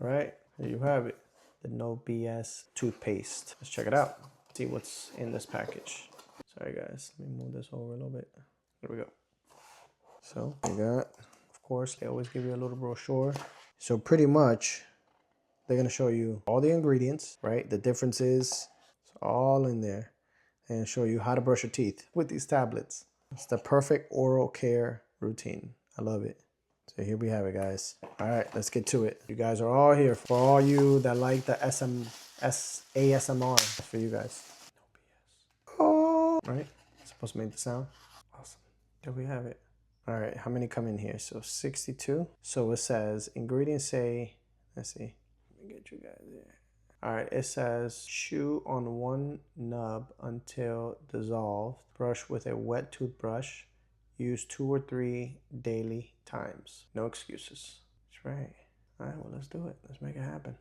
All right, there you have it. The NoBS toothpaste. Let's check it out. See what's in this package. Sorry guys, let me move this over a little bit. There we go. So we got, of course, they always give you a little brochure. So pretty much, they're gonna show you all the ingredients, right? The differences, it's all in there. And show you how to brush your teeth with these tablets. It's the perfect oral care routine. I love it. So here we have it, guys. All right, let's get to it. You guys are all here. For all you that like the ASMR, that's for you guys. NoBS. Oh, right? It's supposed to make the sound. Awesome. There we have it. All right, how many come in here? So 62. So it says ingredients say, let's see. Let me get you guys there. All right, it says chew on one nub until dissolved. Brush with a wet toothbrush. Use 2 or 3 daily times. No excuses. That's right. All right, well, let's do it. Let's make it happen.